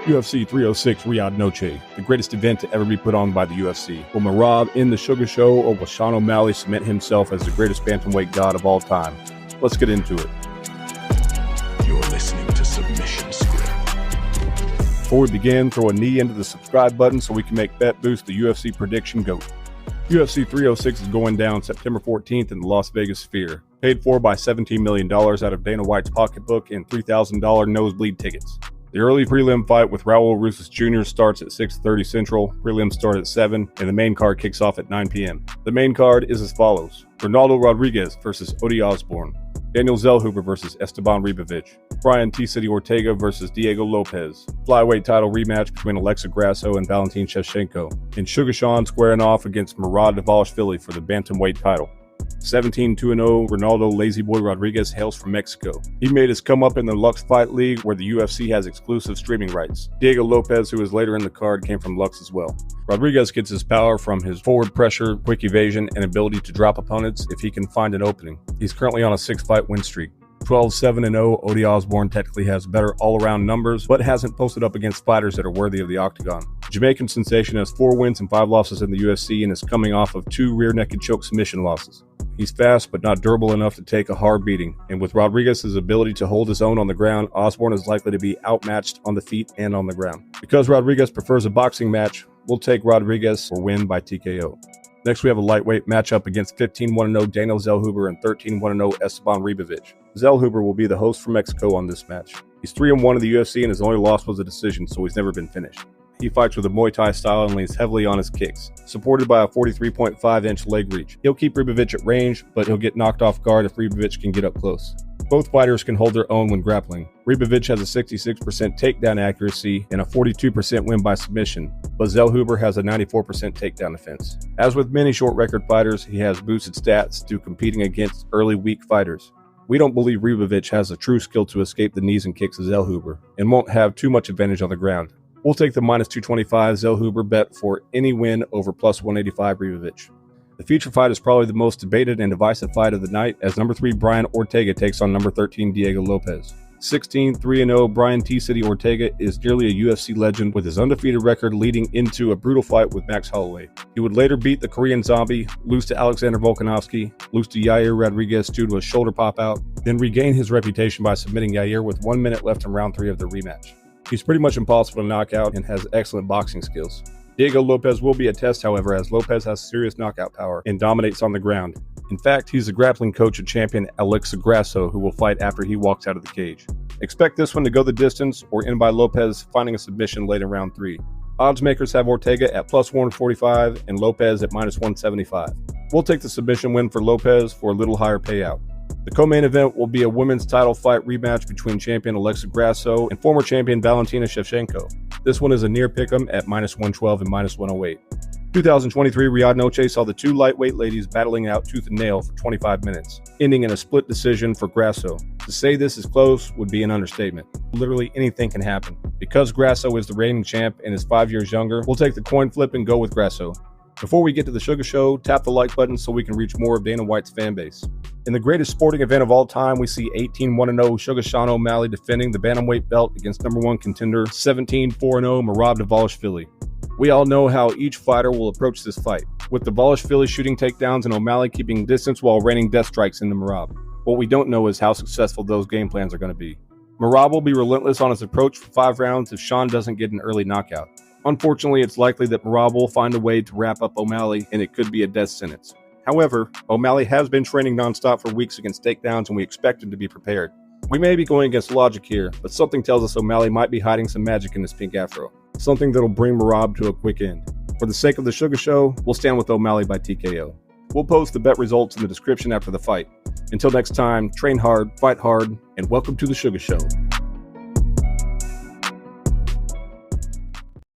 UFC 306 Riyadh Noche, the greatest event to ever be put on by the UFC. Will Merab end the Sugar Show, or will Sean O'Malley cement himself as the greatest bantamweight god of all time? Let's get into it. You're listening to Submission Script. Before we begin, throw a knee into the subscribe button so we can make Bet Boost the UFC prediction GOAT. UFC 306 is going down September 14th in the Las Vegas Sphere. Paid for by $17 million out of Dana White's pocketbook and $3,000 nosebleed tickets. The early prelim fight with Raul Rosas Jr. starts at 6:30 Central, prelims start at 7, and the main card kicks off at 9 p.m. The main card is as follows: Ronaldo Rodriguez versus Odi Osbourne, Daniel Zellhuber versus Esteban Ribovic, Brian T-City Ortega versus Diego Lopez, flyweight title rematch between Alexa Grasso and Valentin Shevchenko, and Sugar Sean squaring off against Merab Dvalishvili for the bantamweight title. 17-2-0 Ronaldo Lazy Boy Rodriguez hails from Mexico. He made his come up in the Lux Fight League, where the UFC has exclusive streaming rights. Diego Lopez, who is later in the card, came from Lux as well. Rodriguez gets his power from his forward pressure, quick evasion, and ability to drop opponents if he can find an opening. He's currently on a 6-fight win streak. 12-7-0, Odi Osbourne technically has better all-around numbers, but hasn't posted up against fighters that are worthy of the octagon. Jamaican sensation has 4 wins and 5 losses in the UFC and is coming off of 2 rear-naked choke submission losses. He's fast, but not durable enough to take a hard beating, and with Rodriguez's ability to hold his own on the ground, Osbourne is likely to be outmatched on the feet and on the ground. Because Rodriguez prefers a boxing match, we'll take Rodriguez for win by TKO. Next, we have a lightweight matchup against 15-1-0 Daniel Zellhuber and 13-1-0 Esteban Ribovic. Zellhuber will be the host for Mexico on this match. He's 3-1 in the UFC, and his only loss was a decision, so he's never been finished. He fights with a Muay Thai style and leans heavily on his kicks, supported by a 43.5-inch leg reach. He'll keep Ribovic at range, but he'll get knocked off guard if Ribovic can get up close. Both fighters can hold their own when grappling. Ribovic has a 66% takedown accuracy and a 42% win by submission, but Zellhuber has a 94% takedown defense. As with many short record fighters, he has boosted stats through competing against early weak fighters. We don't believe Ribovic has a true skill to escape the knees and kicks of Zellhuber, and won't have too much advantage on the ground. We'll take the -225 Zellhuber bet for any win over +185 Ribovic. The feature fight is probably the most debated and divisive fight of the night, as number 3 Brian Ortega takes on number 13 Diego Lopez. 16-3-0 Brian T-City Ortega is nearly a UFC legend, with his undefeated record leading into a brutal fight with Max Holloway. He would later beat the Korean Zombie, lose to Alexander Volkanovski, lose to Yair Rodriguez due to a shoulder pop-out, then regain his reputation by submitting Yair with 1 minute left in round 3 of the rematch. He's pretty much impossible to knock out and has excellent boxing skills. Diego Lopez will be a test, however, as Lopez has serious knockout power and dominates on the ground. In fact, he's the grappling coach of champion Alexa Grasso, who will fight after he walks out of the cage. Expect this one to go the distance or end by Lopez finding a submission late in round 3. Odds makers have Ortega at +145 and Lopez at -175. We'll take the submission win for Lopez for a little higher payout. The co-main event will be a women's title fight rematch between champion Alexa Grasso and former champion Valentina Shevchenko. This one is a near pick'em at -112 and -108. 2023 Riyadh Noche saw the 2 lightweight ladies battling out tooth and nail for 25 minutes, ending in a split decision for Grasso. To say this is close would be an understatement. Literally anything can happen. Because Grasso is the reigning champ and is 5 years younger, we'll take the coin flip and go with Grasso. Before we get to the Sugar Show, tap the like button so we can reach more of Dana White's fan base. In the greatest sporting event of all time, we see 18-1-0 Sugar Sean O'Malley defending the bantamweight belt against number 1 contender 17-4-0 Merab Dvalishvili. We all know how each fighter will approach this fight, with Dvalishvili shooting takedowns and O'Malley keeping distance while raining death strikes into Merab. What we don't know is how successful those game plans are going to be. Merab will be relentless on his approach for 5 rounds if Sean doesn't get an early knockout. Unfortunately, it's likely that Merab will find a way to wrap up O'Malley, and it could be a death sentence. However, O'Malley has been training nonstop for weeks against takedowns, and we expect him to be prepared. We may be going against logic here, but something tells us O'Malley might be hiding some magic in his pink afro. Something that'll bring Merab to a quick end. For the sake of the Sugar Show, we'll stand with O'Malley by TKO. We'll post the bet results in the description after the fight. Until next time, train hard, fight hard, and welcome to the Sugar Show.